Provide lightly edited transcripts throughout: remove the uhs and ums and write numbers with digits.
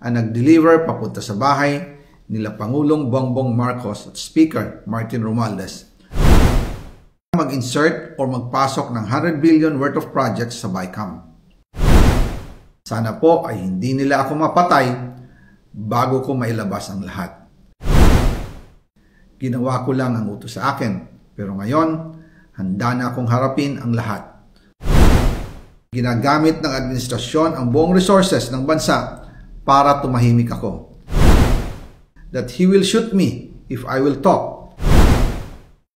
ang nag-deliver papunta sa bahay nila Pangulong Bongbong Marcos at Speaker Martin Romualdez mag-insert o magpasok ng 100 billion worth of projects sa BICAM. Sana po ay hindi nila ako mapatay bago ko mailabas ang lahat. Ginawa ko lang ang utos sa akin, pero ngayon, handa na akong harapin ang lahat. Ginagamit ng administrasyon ang buong resources ng bansa para tumahimik ako. That he will shoot me if I will talk.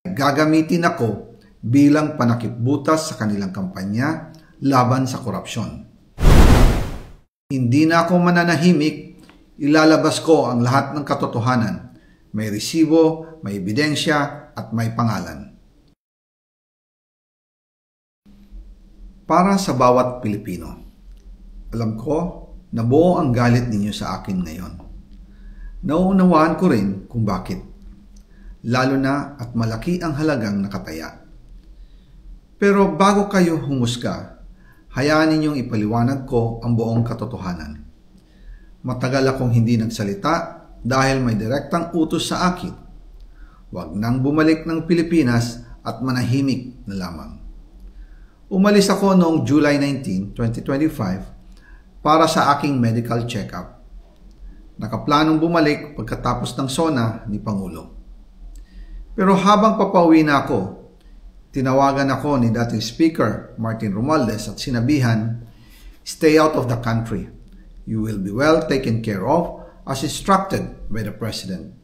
Gagamitin ako bilang panakipbutas sa kanilang kampanya laban sa korupsyon. Hindi na ako mananahimik, ilalabas ko ang lahat ng katotohanan. May resibo, may ebidensya, at may pangalan. Para sa bawat Pilipino, alam ko na buo ang galit ninyo sa akin ngayon. Nauunawaan ko rin kung bakit. Lalo na at malaki ang halagang nakataya. Pero bago kayo humusga, hayaan ninyong ipaliwanag ko ang buong katotohanan. Matagal akong hindi nagsalita dahil may direktang utos sa akin. Huwag nang bumalik ng Pilipinas at manahimik na lamang. Umalis ako noong July 19, 2025 para sa aking medical check-up. Nakaplanong bumalik pagkatapos ng SONA ni Pangulo. Pero habang papauwi na ako, tinawagan ako ni dating Speaker Martin Romualdez at sinabihan, "Stay out of the country. You will be well taken care of as instructed by the President."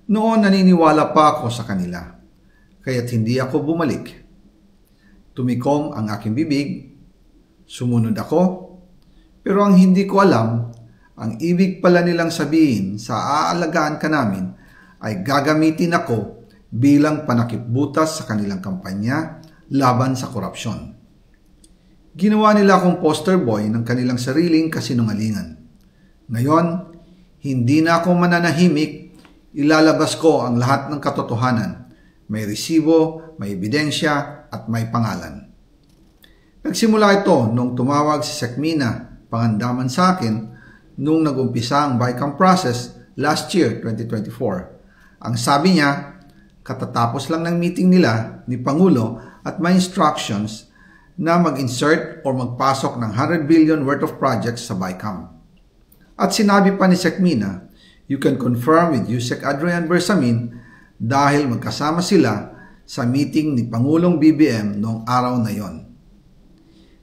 Noon naniniwala pa ako sa kanila, kaya't hindi ako bumalik. Tumikom ang aking bibig, sumunod ako, pero ang hindi ko alam, ang ibig pala nilang sabihin sa aalagaan ka namin ay gagamitin ako bilang panakipbutas sa kanilang kampanya laban sa korupsyon. Ginawa nila akong poster boy ng kanilang sariling kasinungalingan. Ngayon, hindi na ako mananahimik, ilalabas ko ang lahat ng katotohanan. May resibo, may ebidensya, at may pangalan. Nagsimula ito nung tumawag si Sekmina Pangandaman sa akin nung nag-umpisa ang BICAM process last year, 2024. Ang sabi niya, katatapos lang ng meeting nila ni Pangulo at may instructions na mag-insert o magpasok ng 100 billion worth of projects sa BICAM. At sinabi pa ni Sekmina, you can confirm with Yusek Adrian Bersamin dahil magkasama sila sa meeting ni Pangulong BBM noong araw na yon.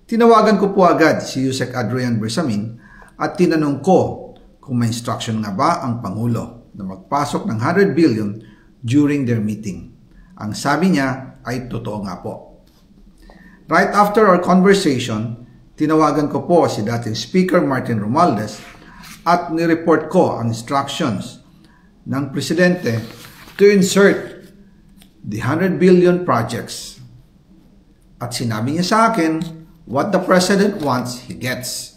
Tinawagan ko po agad si Yusek Adrian Bersamin at tinanong ko kung may instruction nga ba ang Pangulo na magpasok ng 100 billion during their meeting. Ang sabi niya ay totoo nga po. Right after our conversation, tinawagan ko po si dating Speaker Martin Romualdez at nireport ko ang instructions ng Presidente to insert the 100 billion projects. At sinabi niya sa akin, what the President wants, he gets.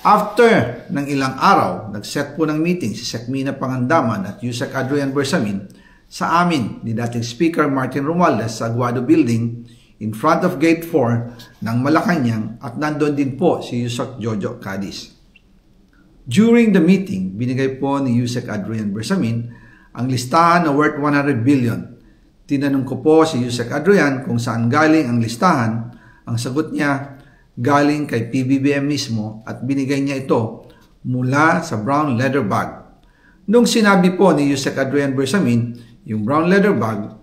After ng ilang araw, nag-set po ng meeting si Sekmina Pangandaman at Yusek Adrian Bersamin sa amin ni dating Speaker Martin Romualdez sa Aguado Building in front of Gate 4 ng Malacanang at nandun din po si Yusek Jojo Cadiz. During the meeting, binigay po ni Yusek Adrian Bersamin ang listahan na worth 100 billion. Tinanong ko po si Yusek Adrian kung saan galing ang listahan. Ang sagot niya, galing kay PBBM mismo at binigay niya ito mula sa brown leather bag. Nung sinabi po ni Yusek Adrian Bersamin yung brown leather bag,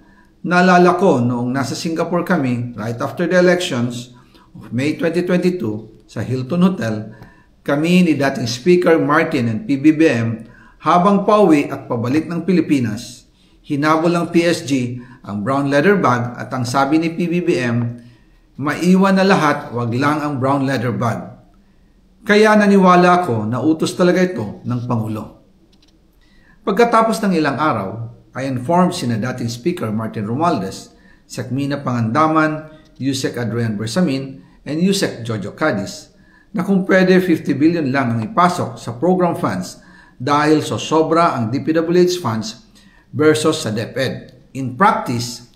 naalala ko noong nasa Singapore kami right after the elections of May 2022 sa Hilton Hotel, kami ni dating Speaker Martin and PBBM habang pauwi at pabalik ng Pilipinas, hinabol ng PSG ang brown leather bag at ang sabi ni PBBM, maiwan na lahat, wag lang ang brown leather bag. Kaya naniwala ako na utos talaga ito ng Pangulo. Pagkatapos ng ilang araw, I informed sina dating Speaker Martin Romualdez, Sekmina Pangandaman, Yusek Adrian Bersamin, and Yusek Jojo Cadiz na kung pwede 50 billion lang ang ipasok sa program funds dahil so sobra ang DPWH funds versus sa DepEd. In practice,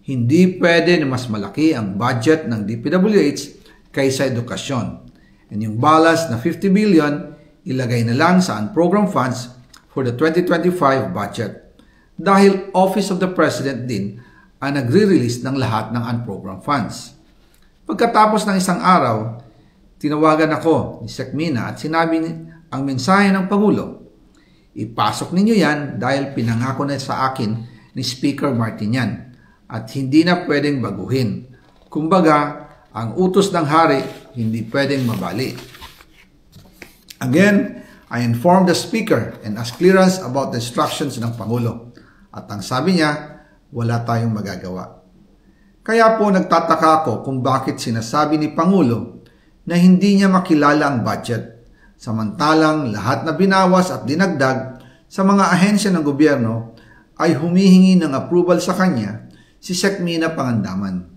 hindi pwede na mas malaki ang budget ng DPWH kaysa edukasyon. And yung balance na 50 billion, ilagay na lang sa unprogrammed funds for the 2025 budget dahil Office of the President din ang nagre-release ng lahat ng unprogrammed funds. Pagkatapos ng isang araw, tinawagan ako ni Sec Mina at sinabi ang mensahe ng Pangulo. Ipasok ninyo yan dahil pinangako na sa akin ni Speaker Martin yan at hindi na pwedeng baguhin. Kumbaga, ang utos ng hari hindi pwedeng mabali. Again, I informed the Speaker and asked clearance about the instructions ng Pangulo. At ang sabi niya, wala tayong magagawa. Kaya po nagtataka ako kung bakit sinasabi ni Pangulo na hindi niya makilala ang budget, samantalang lahat na binawas at dinagdag sa mga ahensya ng gobyerno ay humihingi ng approval sa kanya si Sec Mina Pangandaman.